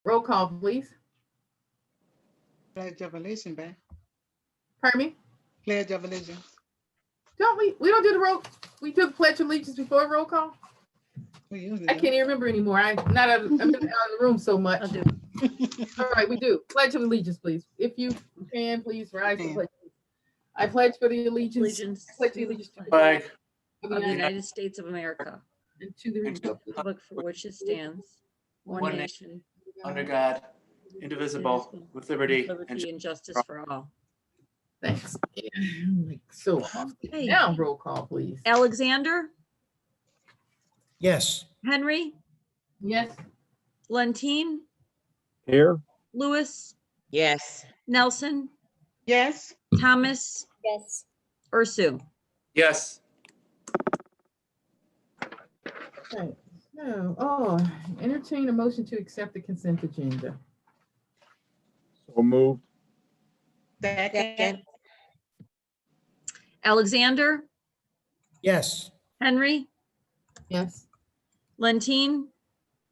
Roll call, please. Pledge of Allegiance, babe. Pardon me? Pledge of Allegiance. Don't we don't do the roll. We do the Pledge of Allegiance before roll call. We usually I do. can't even remember anymore. I'm been out of the room so much. I'll do. All right, we do. Pledge of Allegiance, please. If you can, please rise. Can. I pledge for the allegiance. Allegiance I pledge to the the allegiance to the flag flag of the United States of America, and to the republic. republic for which it stands, one nation, under God, indivisible, with liberty and liberty and justice for all. Thanks. So Okay. now roll call, please. Alexander, Yes. Henry, Yes. Lentine, Here. Lewis, Yes. Nelson, Yes. Thomas, Yes. Ursu. yes, Okay. So, entertain a motion to accept the consent agenda. So moved. Second. Alexander, Yes. Henry, Yes. Lentine,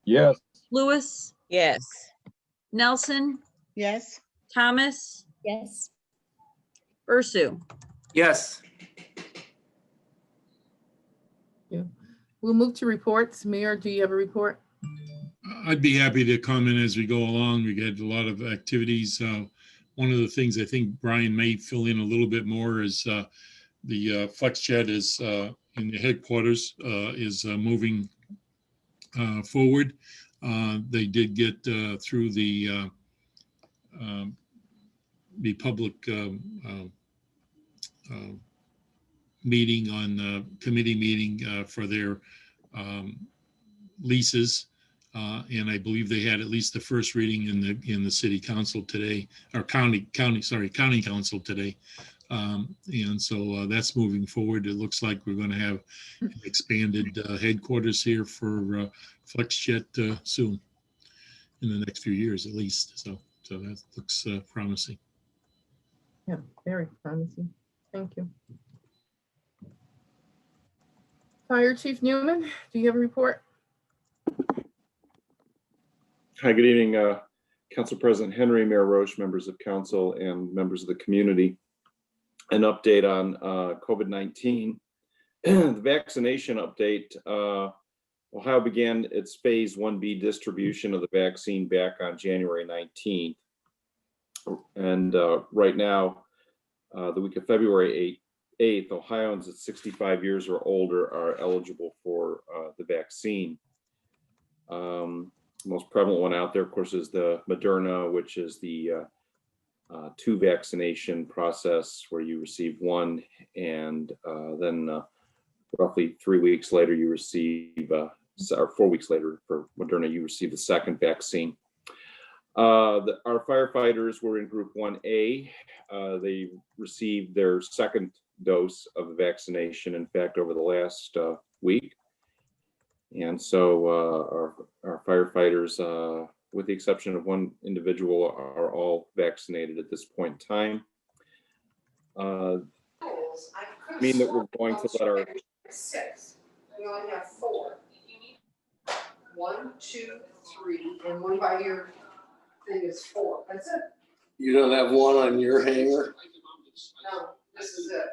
Yes. Lewis, Yes. Nelson, Yes. Thomas, Yes. Ursu. yes. We'll move to reports. Mayor, do you have a report? I'd be happy to comment as we go along. We had a lot of activities. One of the things I think Brian may fill in a little bit more is the flex shed is in the headquarters is moving forward. They did get through the public meeting on committee meeting for their leases. And I believe they had at least the first reading in the city council today, or county council today. And so that's moving forward. It looks like we're going to have an expanded headquarters here for FlexJet soon, in the next few years at least. So that looks promising. Yeah, very promising. Thank you. Fire Chief Newman, do you have a report? Hi, good evening, Council President Henry, Mayor Roche, members of council, and members of the community. An update on COVID-19. The vaccination update. Ohio began its phase 1B distribution of the vaccine back on January 19th. And right now, the week of February 8th, Ohioans at 65 years or older are eligible for the vaccine. Most prevalent one out there, of course, is the Moderna, which is the 2 vaccination process where you receive one, and then roughly 3 weeks later, you receive, or 4 weeks later for Moderna, you receive the second vaccine. Our firefighters were in Group 1A. They received their second dose of the vaccination, in fact, over the last week. And so our firefighters, with the exception of one individual, are all vaccinated at this point in time. Mean that we're going to let our 6. We only have 4. 1, 2, 3, and one by your thing is 4. That's it. You don't have one on your hanger? No, this is it.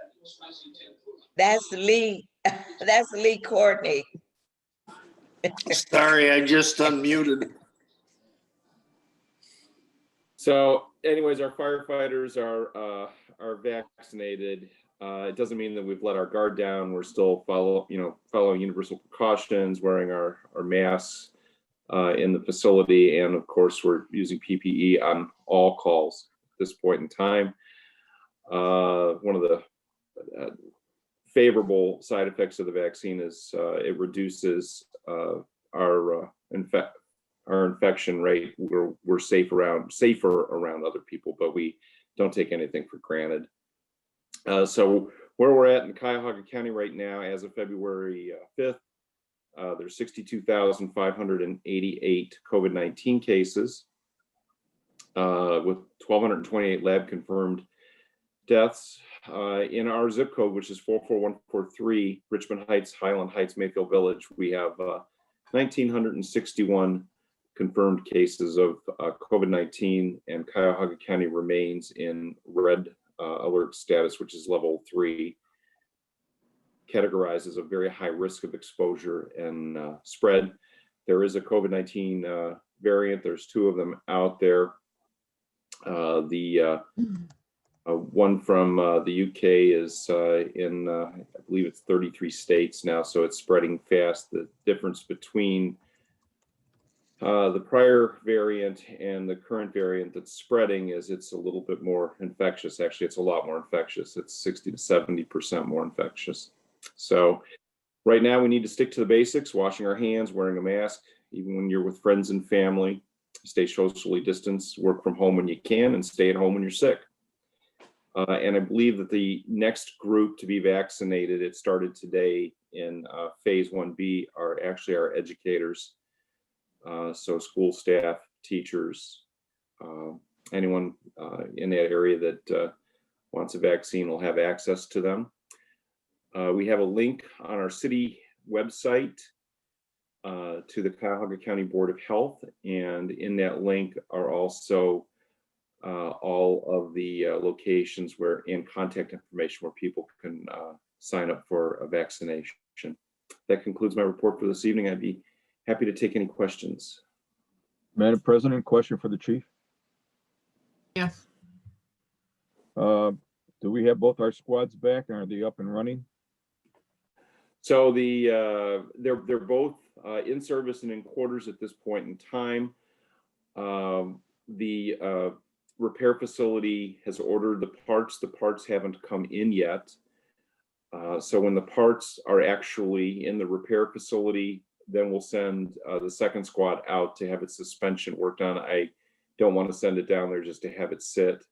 That's Lee. That's Lee Courtney. Sorry, I just unmuted. So anyways, our firefighters are vaccinated. It doesn't mean that we've let our guard down. We're still following universal precautions, wearing our masks in the facility. And of course, we're using PPE on all calls at this point in time. One of the favorable side effects of the vaccine is it reduces our infection rate. We're safer around other people, but we don't take anything for granted. So where we're at in Cuyahoga County right now, as of February 5th, there's 62,588 COVID-19 cases, with 1,228 lab confirmed deaths. In our zip code, which is 44143, Richmond Heights, Highland Heights, Mayfield Village, we have 1,961 confirmed cases of COVID-19, and Cuyahoga County remains in red alert status, which is level 3, categorized as a very high risk of exposure and spread. There is a COVID-19 variant. There's 2 of them out there. One from the UK is in, I believe it's 33 states now, so it's spreading fast. The difference between the prior variant and the current variant that's spreading is it's a little bit more infectious. Actually, it's a lot more infectious. It's 60 to 70% more infectious. So right now we need to stick to the basics, washing our hands, wearing a mask, even when you're with friends and family, stay socially distanced, work from home when you can, and stay at home when you're sick. And I believe that the next group to be vaccinated, it started today in phase 1B, are actually our educators. So school staff, teachers, anyone in that area that wants a vaccine will have access to them. We have a link on our city website to the Cuyahoga County Board of Health, and in that link are also all of the locations and contact information where people can sign up for a vaccination. That concludes my report for this evening. I'd be happy to take any questions. Madam President, question for the chief. Yes. Do we have both our squads back, and are they up and running? So they're both in service and in quarters at this point in time. The repair facility has ordered the parts. The parts haven't come in yet. So when the parts are actually in the repair facility, then we'll send the second squad out to have its suspension worked on. I don't want to send it down there just to have it sit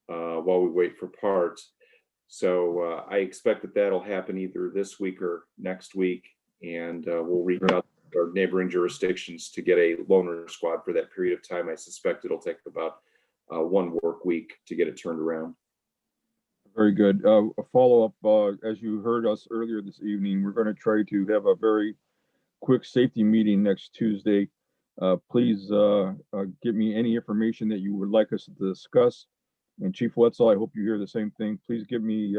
while we wait for parts. So I expect that that'll happen either this week or next week, and we'll reach out to our neighboring jurisdictions to get a loaner squad for that period of time. I suspect it'll take about 1 work week to get it turned around. Very good. A follow-up, as you heard us earlier this evening, we're going to try to have a very quick safety meeting next Tuesday. Please give me any information that you would like us to discuss. And Chief Wetzel, I hope you hear the same thing. Please give me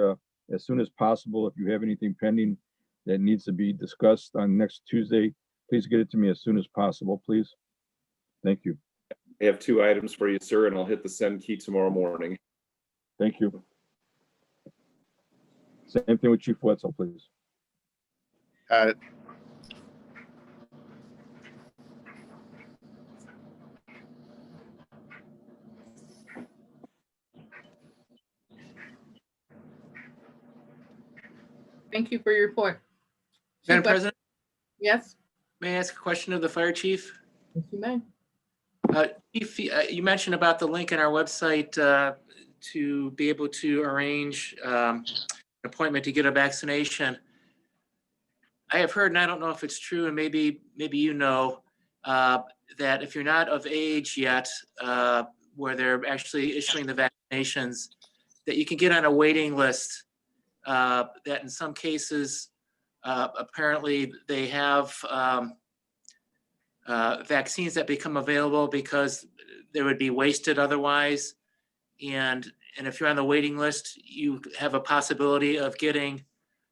as soon as possible, if you have anything pending that needs to be discussed on next Tuesday, please get it to me as soon as possible, please. Thank you. I have 2 items for you, sir, and I'll hit the send key tomorrow morning. Thank you. Same thing with Chief Wetzel, please. Thank you for your report. Madam Chief, President, Yes, may I ask a question of the fire chief? yes, you may. Chief, you mentioned about the link on our website to be able to arrange an appointment to get a vaccination. I have heard, and I don't know if it's true, and maybe you know, that if you're not of age yet, where they're actually issuing the vaccinations, that you can get on a waiting list. That in some cases, apparently they have vaccines that become available because they would be wasted otherwise. And if you're on the waiting list, you have a possibility of getting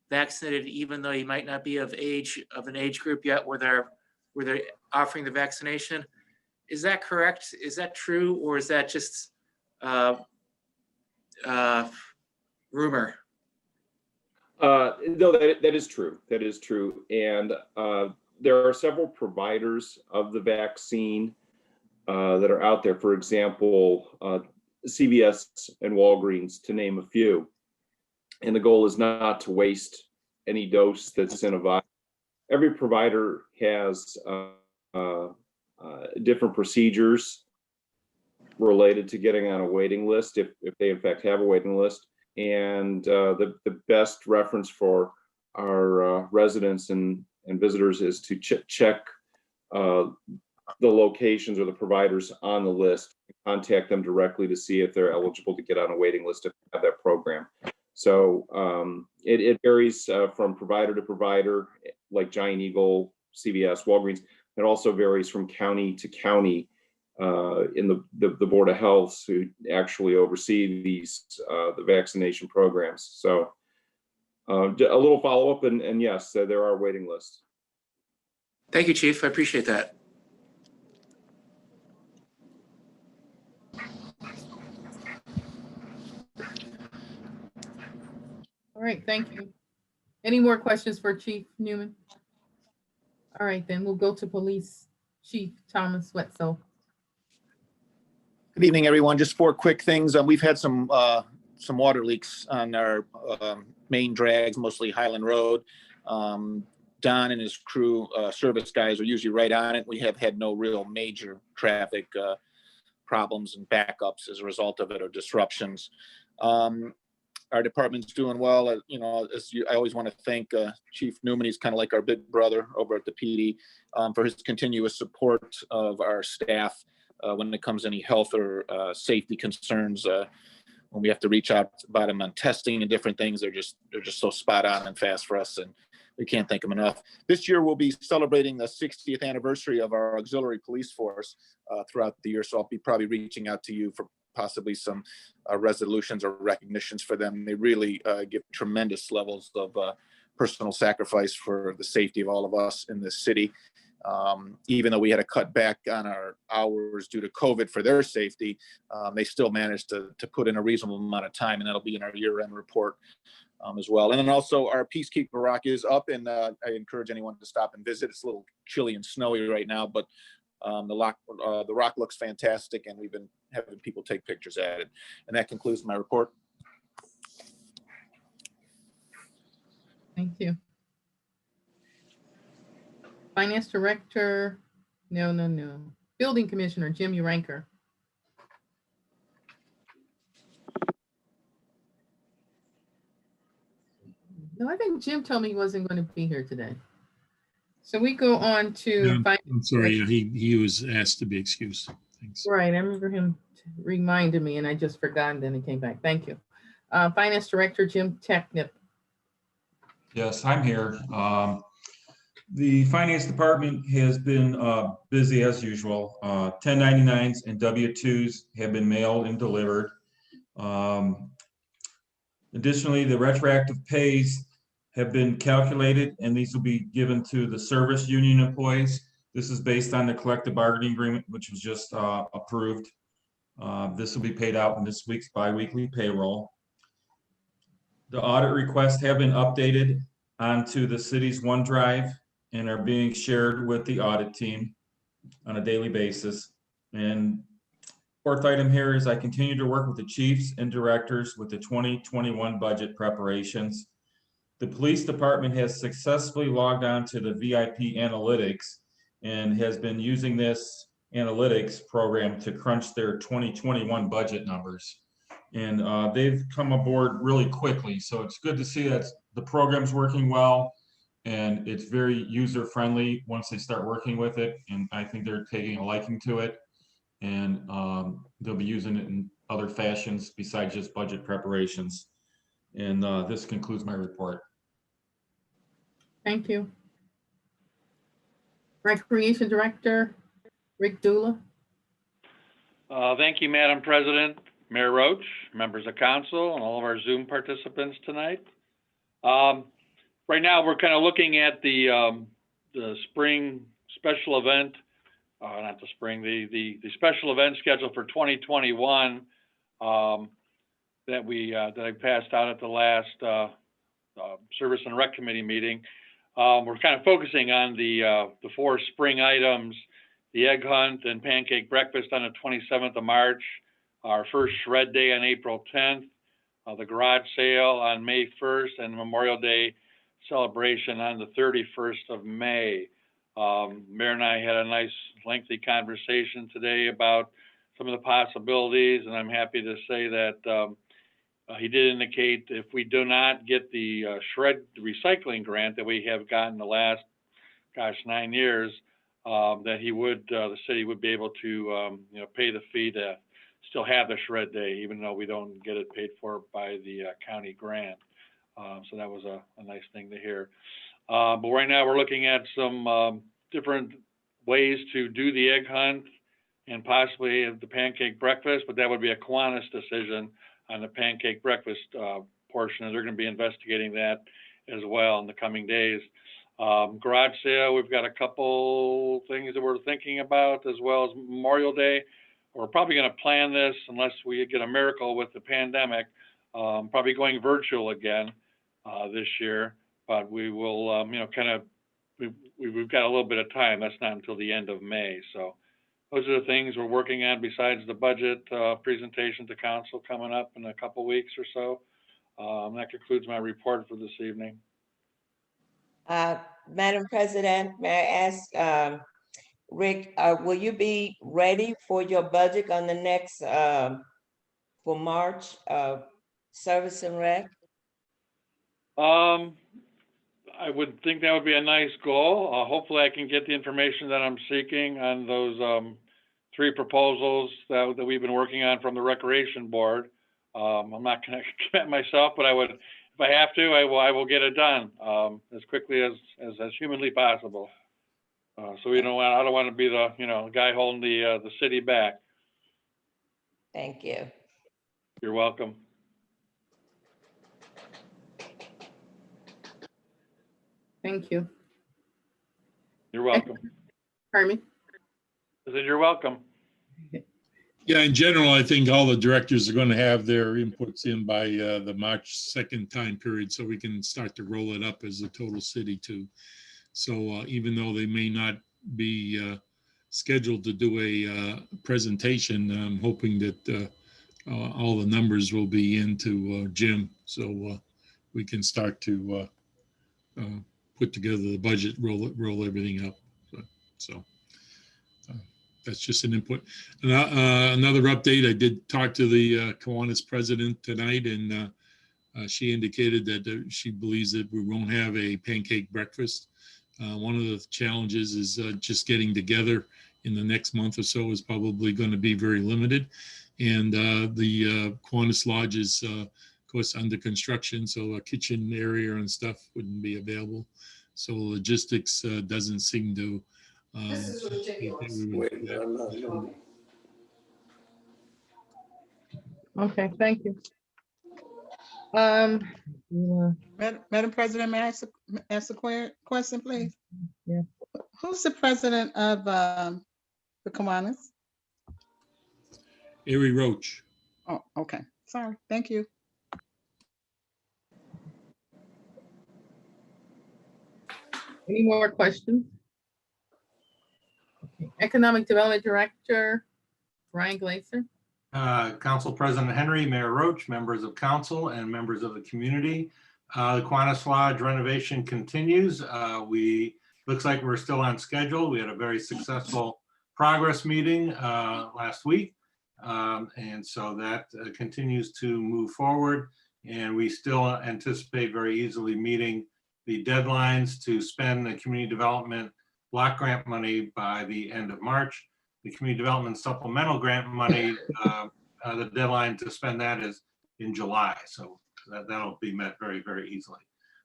vaccinated, even though you might not be of an age group yet where they're offering the vaccination. Is that correct? Is that true, or is that just rumor? No, that is true. That is true. And there are several providers of the vaccine that are out there. For example, CVS and Walgreens, to name a few. And the goal is not to waste any dose that's in a vial. Every provider has different procedures related to getting on a waiting list, if they in fact have a waiting list. And the best reference for our residents and visitors is to check the locations or the providers on the list, contact them directly to see if they're eligible to get on a waiting list if they have that program. So it varies from provider to provider, like Giant Eagle, CVS, Walgreens. It also varies from county to county in the Board of Health who actually oversee these the vaccination programs. So a little follow-up, and yes, there are waiting lists. Thank you, Chief. I appreciate that. All right, thank you. Any more questions for Chief Newman? All right, then we'll go to Police Chief Thomas Swetzel. Good evening, everyone. Just 4 quick things. We've had some water leaks on our main drags, mostly Highland Road. Don and his crew, service guys, are usually right on it. We have had no real major traffic problems and backups as a result of it, or disruptions. Our department's doing well. I always want to thank Chief Newman. He's kind of like our big brother over at the PD, for his continuous support of our staff when it comes to any health or safety concerns. When we have to reach out about them on testing and different things, they're just so spot on and fast for us, and we can't thank them enough. This year we'll be celebrating the 60th anniversary of our auxiliary police force throughout the year, so I'll be probably reaching out to you for possibly some resolutions or recognitions for them. They really give tremendous levels of personal sacrifice for the safety of all of us in this city. Even though we had to cut back on our hours due to COVID for their safety, they still managed to put in a reasonable amount of time, and that'll be in our year-end report as well. And then also our Peacekeeper Rock is up, and I encourage anyone to stop and visit. It's a little chilly and snowy right now, but the rock looks fantastic, and we've been having people take pictures at it. And that concludes my report. Thank you. Finance Director, no. Building Commissioner, Jim Uranker. No, I think Jim told me he wasn't going to be here today. So we go on to. Yeah, I'm sorry, he was asked to be excused. Thanks. Right, I remember him reminded me, and I just forgot, and then he came back. Thank you. Finance Director, Jim Technip. Yes, I'm here. The Finance Department has been busy as usual. 1099s and W-2s have been mailed and delivered. Additionally, the retroactive pays have been calculated, and these will be given to the service union employees. This is based on the collective bargaining agreement, which was just approved. This will be paid out in this week's biweekly payroll. The audit requests have been updated onto the city's OneDrive and are being shared with the audit team on a daily basis. And fourth item here is I continue to work with the chiefs and directors with the 2021 budget preparations. The police department has successfully logged on to the VIP analytics and has been using this analytics program to crunch their 2021 budget numbers. And they've come aboard really quickly. So it's good to see that the program's working well, and it's very user-friendly once they start working with it. And I think they're taking a liking to it, and they'll be using it in other fashions besides just budget preparations. And this concludes my report. Thank you. Recreation Director, Rick Dula. Thank you, Madam President, Mayor Roach, members of council, and all of our Zoom participants tonight. Right now, we're kind of looking at the spring special event, not the spring, the special event schedule for 2021 that I passed out at the last Service and Rec Committee meeting. We're kind of focusing on the 4 spring items: the egg hunt and pancake breakfast on the 27th of March, our first shred day on April 10th, the garage sale on May 1st, and Memorial Day celebration on the 31st of May. Mayor and I had a nice lengthy conversation today about some of the possibilities, and I'm happy to say that he did indicate if we do not get the shred recycling grant that we have gotten the last, 9 years, that he would, the city would be able to, pay the fee to still have the shred day, even though we don't get it paid for by the county grant. So that was a nice thing to hear. But right now we're looking at some different ways to do the egg hunt and possibly the pancake breakfast, but that would be a Kiwanis decision on the pancake breakfast portion, and they're going to be investigating that as well in the coming days. Garage sale, we've got a couple things that we're thinking about, as well as Memorial Day. We're probably going to plan this unless we get a miracle with the pandemic, probably going virtual again this year, but we will, we've got a little bit of time. That's not until the end of May. So those are the things we're working on besides the budget presentation to council coming up in a couple weeks or so. That concludes my report for this evening. Madam President, may I ask, Rick, will you be ready for your budget on the next, for March, Service and Rec? I would think that would be a nice goal. Hopefully I can get the information that I'm seeking on those 3 proposals that we've been working on from the Recreation Board. I'm not going to commit myself, but I would, if I have to, I will get it done as quickly as humanly possible. So I don't want to be the guy holding the city back. Thank you. You're welcome. Thank you. You're welcome. Pardon me? I said you're welcome. Yeah, in general, I think all the directors are going to have their inputs in by the March 2nd time period, so we can start to roll it up as a total city too. So even though they may not be scheduled to do a presentation, I'm hoping that all the numbers will be into Jim, so we can start to put together the budget, roll everything up. So that's just an input. Another update, I did talk to the Kiwanis president tonight, and she indicated that she believes that we won't have a pancake breakfast. One of the challenges is just getting together in the next month or so is probably going to be very limited. And the Kiwanis Lodge is, of course, under construction, so a kitchen area and stuff wouldn't be available. So logistics doesn't seem to. This is ridiculous. Wait, I'm not. Okay, thank you. Madam President, may I ask a question, please? Yeah. Who's the president of the Kiwanis? Erie Roach. Oh, okay. Sorry. Thank you. Any more questions? Okay. Economic Development Director, Brian Glaser. Council President Henry, Mayor Roach, members of council, and members of the community. The Kiwanis Lodge renovation continues. Looks like we're still on schedule. We had a very successful progress meeting last week. And so that continues to move forward. And we still anticipate very easily meeting the deadlines to spend the community development block grant money by the end of March. The community development supplemental grant money, the deadline to spend that is in July. So that'll be met very, very easily.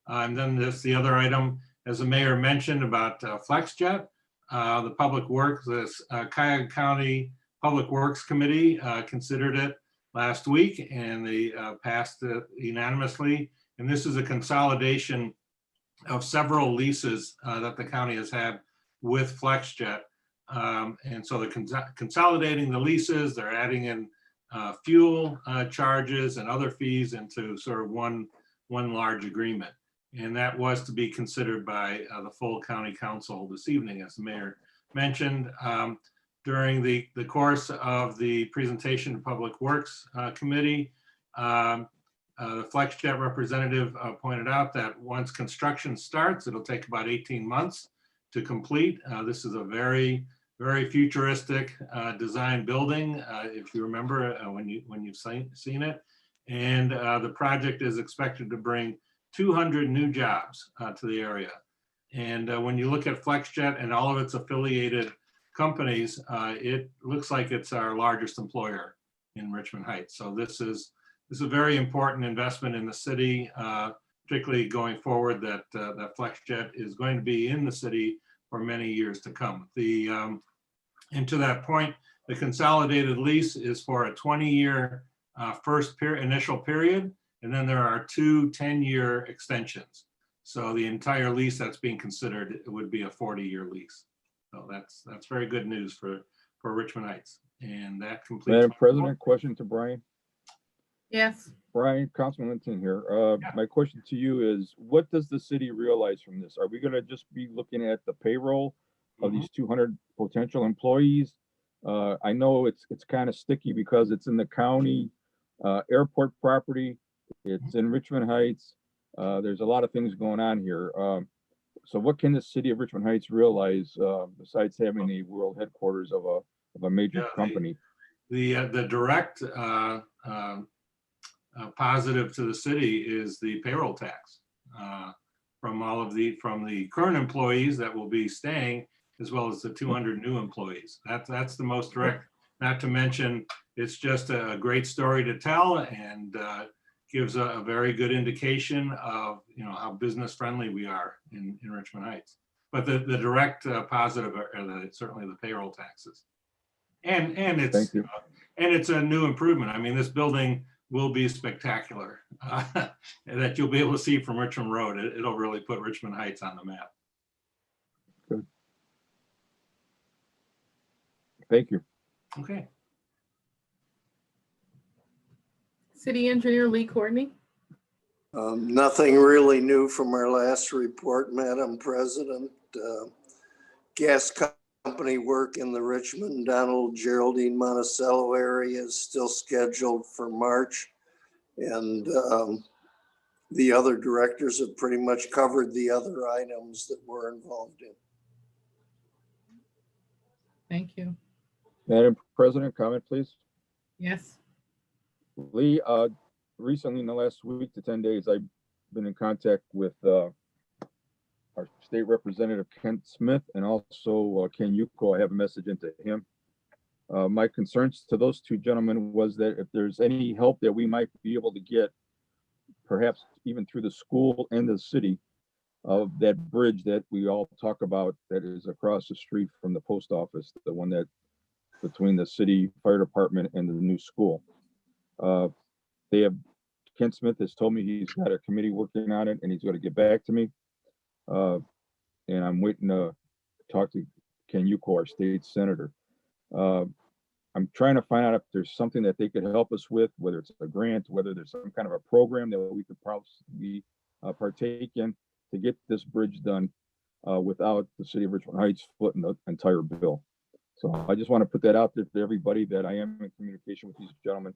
And then there's the other item, as the mayor mentioned about FlexJet, the Public Works, the Cuyahoga County Public Works Committee considered it last week, and they passed it unanimously. And this is a consolidation of several leases that the county has had with FlexJet. And so they're consolidating the leases, they're adding in fuel charges and other fees into sort of one large agreement. And that was to be considered by the full county council this evening, as the mayor mentioned. During the course of the presentation to Public Works Committee, the FlexJet representative pointed out that once construction starts, it'll take about 18 months to complete. This is a very futuristic design building, if you remember when you've seen it. And the project is expected to bring 200 new jobs to the area. And when you look at FlexJet and all of its affiliated companies, it looks like it's our largest employer in Richmond Heights. So this is a very important investment in the city, particularly going forward, that FlexJet is going to be in the city for many years to come. And to that point, the consolidated lease is for a 20-year initial period, and then there are 2 10-year extensions. So the entire lease that's being considered, it would be a 40-year lease. So that's very good news for Richmond Heights. And that completes. Madam President, question to Brian. Yes. Brian, Councilman Linton here. My question to you is, what does the city realize from this? Are we going to just be looking at the payroll of these 200 potential employees? I know it's kind of sticky because it's in the county airport property. It's in Richmond Heights. There's a lot of things going on here. So what can the city of Richmond Heights realize besides having a world headquarters of a major company? The direct positive to the city is the payroll tax from the current employees that will be staying, as well as the 200 new employees. That's the most direct. Not to mention, it's just a great story to tell, and gives a very good indication of how business friendly we are in Richmond Heights. But the direct positive are certainly the payroll taxes, and it's a new improvement. I mean, this building will be spectacular that you'll be able to see from Richmond Road. It'll really put Richmond Heights on the map. Good. Thank you. Okay. City Engineer Lee Courtney. Nothing really new from our last report, Madam President. Gas company work in the Richmond, Donald, Geraldine, Monticello area is still scheduled for March. And the other directors have pretty much covered the other items that we're involved in. Thank you. Madam President, comment, please. Yes. Lee, recently in the last week to 10 days, I've been in contact with our state representative, Kent Smith, and also Ken Yuko. I have a message into him. My concerns to those two gentlemen was that if there's any help that we might be able to get, perhaps even through the school and the city, of that bridge that we all talk about that is across the street from the post office, the one that between the city fire department and the new school. Kent Smith has told me he's got a committee working on it and he's going to get back to me. And I'm waiting to talk to Ken Yuko, our state senator. I'm trying to find out if there's something that they could help us with, whether it's a grant, whether there's some kind of a program that we could probably partake in to get this bridge done without the city of Richmond Heights footing the entire bill. So I just want to put that out there to everybody that I am in communication with these gentlemen,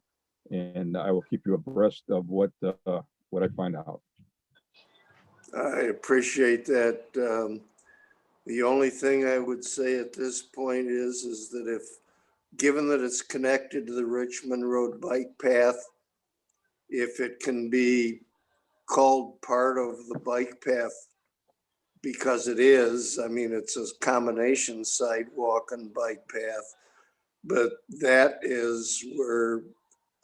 and I will keep you abreast of what I find out. I appreciate that. The only thing I would say at this point is that given that it's connected to the Richmond Road bike path, if it can be called part of the bike path, because it is, I mean, it's a combination sidewalk and bike path, but that is where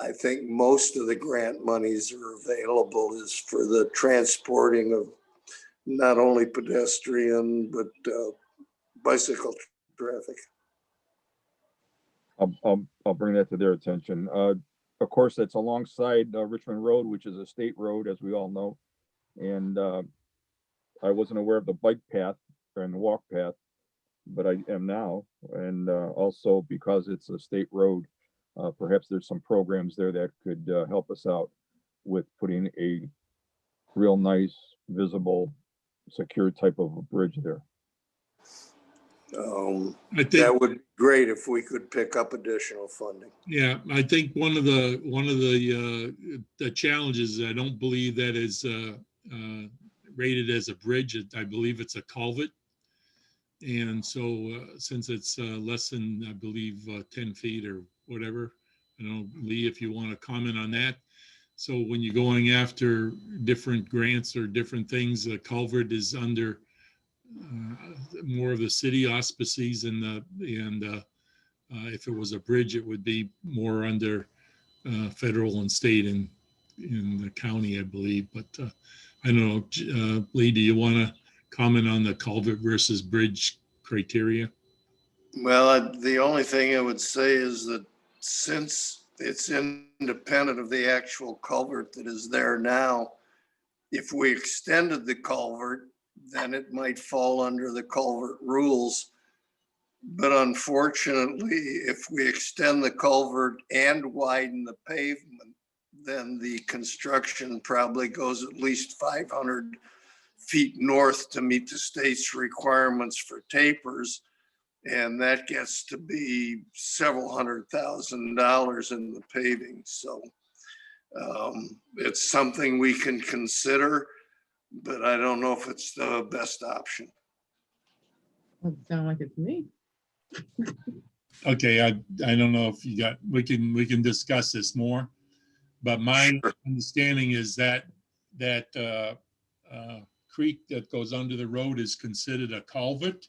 I think most of the grant monies are available, is for the transporting of not only pedestrian, but bicycle traffic. I'll bring that to their attention. Of course, it's alongside Richmond Road, which is a state road, as we all know. And I wasn't aware of the bike path and the walk path, but I am now. And also because it's a state road, perhaps there's some programs there that could help us out with putting a real nice, visible, secure type of a bridge there. That would be great if we could pick up additional funding. Yeah, I think one of the challenges, I don't believe that is rated as a bridge. I believe it's a culvert. And so since it's less than, I believe, 10 feet or whatever, I don't know, Lee, if you want to comment on that. So when you're going after different grants or different things, the culvert is under more of the city auspices, and if it was a bridge, it would be more under federal and state and in the county, I believe. But I don't know, Lee, do you want to comment on the culvert versus bridge criteria? Well, the only thing I would say is that since it's independent of the actual culvert that is there now, if we extended the culvert, then it might fall under the culvert rules. But unfortunately, if we extend the culvert and widen the pavement, then the construction probably goes at least 500 feet north to meet the state's requirements for tapers. And that gets to be several $100,000 in the paving. So it's something we can consider, but I don't know if it's the best option. Doesn't sound like it to me. Okay, I don't know if you got, we can discuss this more, but my understanding is that creek that goes under the road is considered a culvert,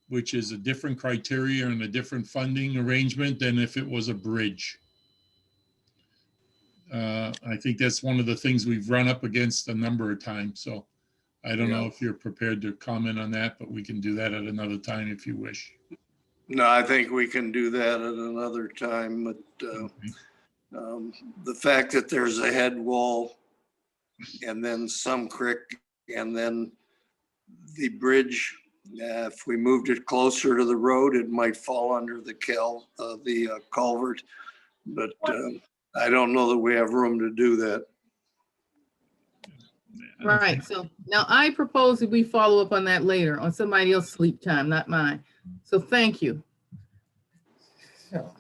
which is a different criteria and a different funding arrangement than if it was a bridge. I think that's one of the things we've run up against a number of times. So I don't know if you're prepared to comment on that, but we can do that at another time if you wish. No, I think we can do that at another time, but the fact that there's a head wall and then some creek and then the bridge, if we moved it closer to the road, it might fall under the culvert, but I don't know that we have room to do that. Right, so now I propose that we follow up on that later on somebody else's sleep time, not mine. So thank you. So,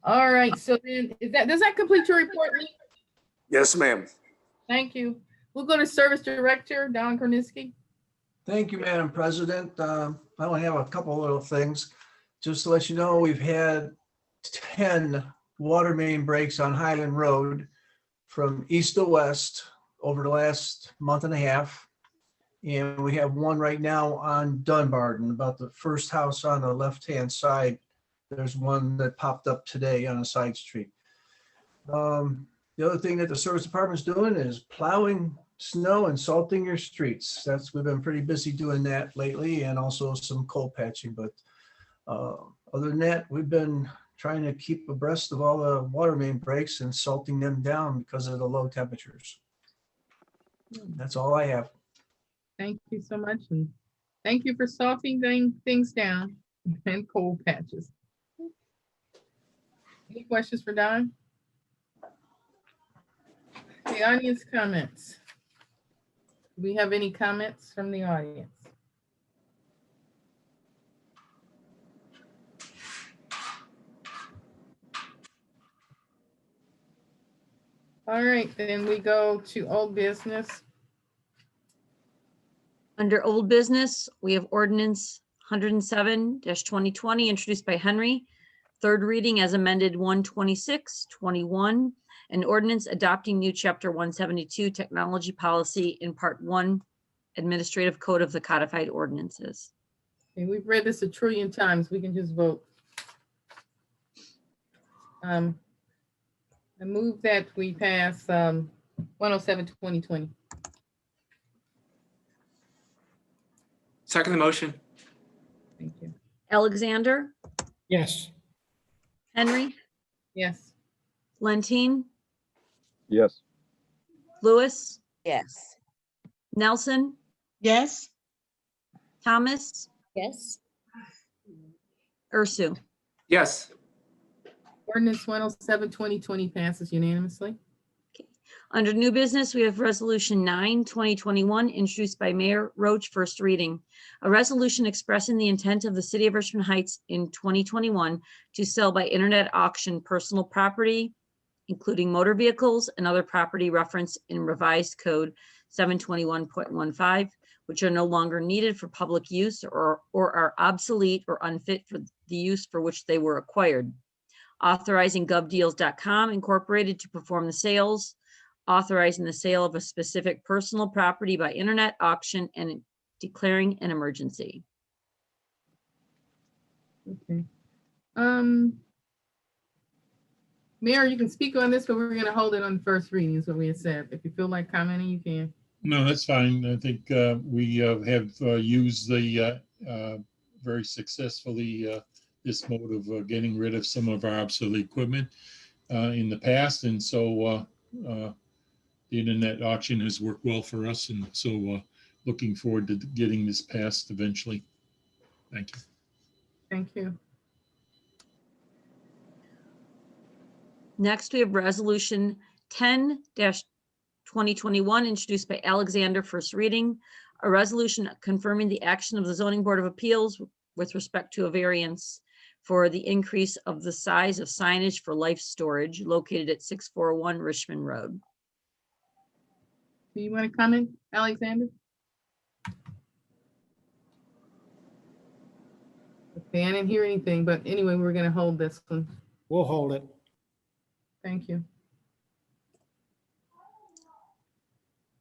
all right, so then does that complete your report, Lee? Yes, ma'am. Thank you. We'll go to Service Director, Don Korniski. Thank you, Madam President. I only have a couple little things. Just to let you know, we've had 10 water main breaks on Highland Road from east to west over the last month and a half. And we have one right now on Dunbarton, about the first house on the left-hand side. There's one that popped up today on a side street. The other thing that the service department's doing is plowing snow and salting your streets. We've been pretty busy doing that lately, and also some coal patching. But other than that, we've been trying to keep abreast of all the water main breaks and salting them down because of the low temperatures. That's all I have. Thank you so much, and thank you for salting things down and coal patches. Any questions for Don? The audience comments. Do we have any comments from the audience? All right, then we go to old business. Under old business, we have ordinance 107-2020 introduced by Henry. Third reading as amended 126-21. An ordinance adopting new chapter 172 technology policy in part 1 administrative code of the codified ordinances. Okay, we've read this a trillion times. We can just vote. I move that we pass 107-2020. Second the motion. Thank you. Alexander, Yes. Henry, Yes. Lentine, Yes. Lewis, Yes. Nelson, Yes, Thomas, Yes. Ursu. Yes. Ordinance 107-2020 passes unanimously. Under new business, we have resolution 9-2021 introduced by Mayor Roach, first reading. A resolution expressing the intent of the city of Richmond Heights in 2021 to sell by internet auction personal property, including motor vehicles and other property referenced in revised code 721.15, which are no longer needed for public use or are obsolete or unfit for the use for which they were acquired. Authorizing govdeals.com incorporated to perform the sales, authorizing the sale of a specific personal property by internet auction and declaring an emergency. Okay. Mayor, you can speak on this, but we're going to hold it on the first reading is what we had said. If you feel like commenting, you can. No, that's fine. I think we have used the very successfully this mode of getting rid of some of our obsolete equipment in the past. And so the internet auction has worked well for us. And so looking forward to getting this passed eventually. Thank you. Thank you. Next, we have Resolution 10-2021, introduced by Alexander, first reading. A resolution confirming the action of the Zoning Board of Appeals with respect to a variance for the increase of the size of signage for life storage located at 641 Richmond Road. Do you want to comment, Alexander? Okay, I didn't hear anything, but anyway, we're going to hold this one. We'll hold it. Thank you.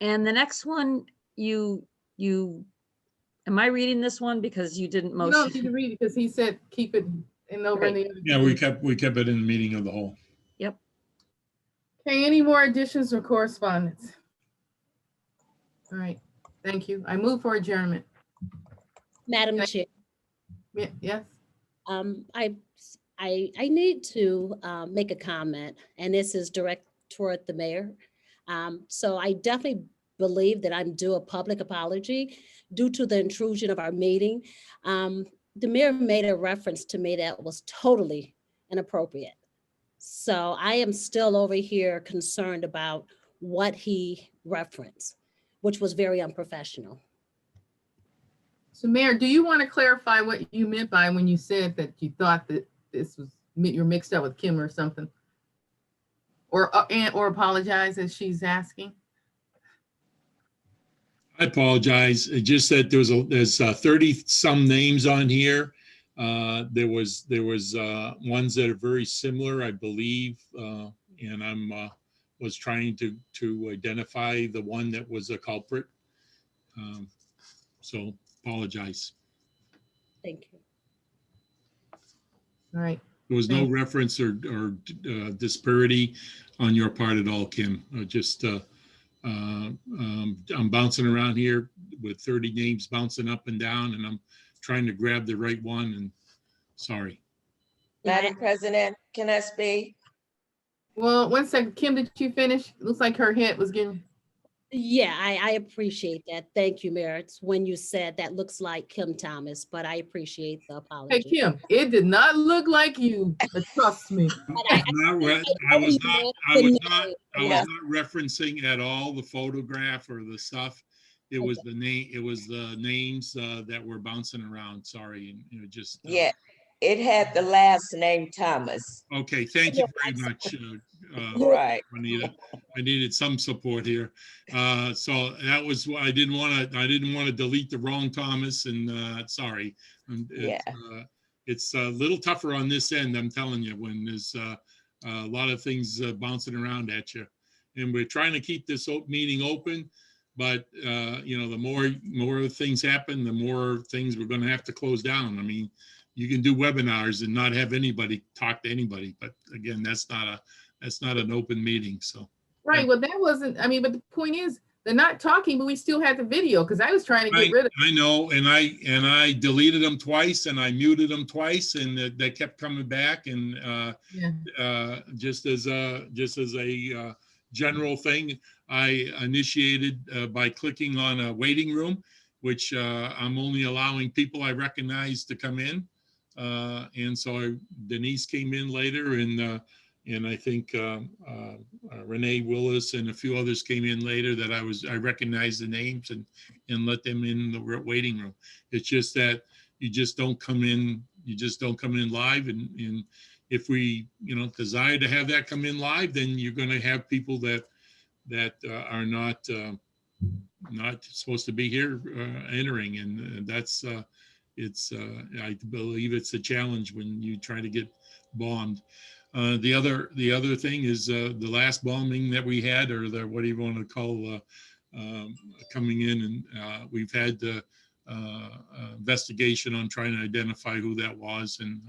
And the next one, am I reading this one because you didn't You motion? don't need to read it because he said keep it in over in the other. Yeah, we kept it in the meeting of the whole. Yep. Okay, any more additions or correspondence? All right, thank you. I move for adjournment. Madam Chair, Yes, I need to make a comment, and this is direct toward the mayor. So I definitely believe that I'm due a public apology due to the intrusion of our meeting. The mayor made a reference to me that was totally inappropriate. So I am still over here concerned about what he referenced, which was very unprofessional. so Mayor, do you want to clarify what you meant by when you said that you thought that this was, you're mixed up with Kim or something? Or apologize as she's asking? I apologize. It just that there's 30 some names on here. There was ones that are very similar, I believe, and I'm was trying to identify the one that was a culprit. So apologize. Thank you. All right. There was no reference or disparity on your part at all, Kim. I'm bouncing around here with 30 names bouncing up and down, and I'm trying to grab the right one, and sorry. Madam President, can I speak? Well, one second. Kim, did you finish? Looks like her head was getting. Yeah, I appreciate that. Thank you, Mayor. It's when you said that looks like Kim Thomas, but I appreciate the apology. Hey, Kim, it did not look like you, but trust me. I was not referencing at all the photograph or the stuff. It was the names that were bouncing around. Sorry, and just. Yeah, it had the last name Thomas. Okay, thank you very much, Right. Juanita. I needed some support here. So that was why I didn't want to delete the wrong Thomas, and sorry. It's a little tougher on this end, I'm telling you, when there's a lot of things bouncing around at you. And we're trying to keep this meeting open, but the more things happen, the more things we're going to have to close down. I mean, you can do webinars and not have anybody talk to anybody, but again, that's not an open meeting. So Right. Well, that wasn't. I mean, but the point is, they're not talking, but we still had the video because I was trying to get rid of. I know, and I deleted them twice, and I muted them twice, and they kept coming back. And just as a general thing, I initiated by clicking on a waiting room, which I'm only allowing people I recognize to come in. And so Denise came in later, and I think Renee Willis and a few others came in later that I recognized the names and let them in the waiting room. It's just that you just don't come in live, and if we desire to have that come in live, then you're going to have people that are not supposed to be here entering, and that's I believe it's a challenge when you try to get bombed. The other thing is the last bombing that we had, or what do you want to call coming in, and we've had the investigation on trying to identify who that was, and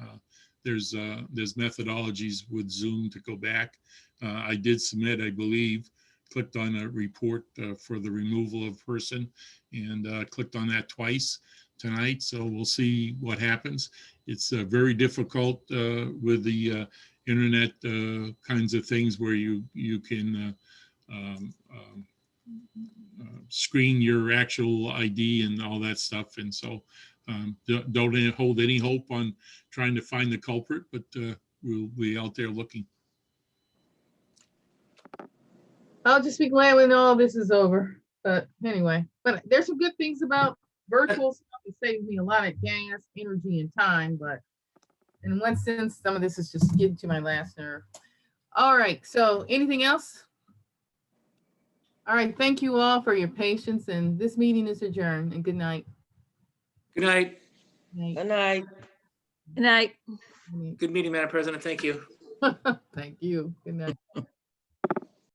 there's methodologies with Zoom to go back. I did submit, I believe, clicked on a report for the removal of person, and clicked on that twice tonight, so we'll see what happens. It's very difficult with the internet kinds of things where you can screen your actual ID and all that stuff. And so don't hold any hope on trying to find the culprit, but we'll be out there looking. I'll just be glad when all this is over. But anyway, but there's some good things about virtual stuff. It saves me a lot of gas, energy, and time. But in one sense, some of this is just getting to my last nerve. All right. So anything else? All right. Thank you all for your patience. And this meeting is adjourned. And good night. Good night. Good night. Good night. Good meeting, Madam President. Thank you. Thank you. Good night.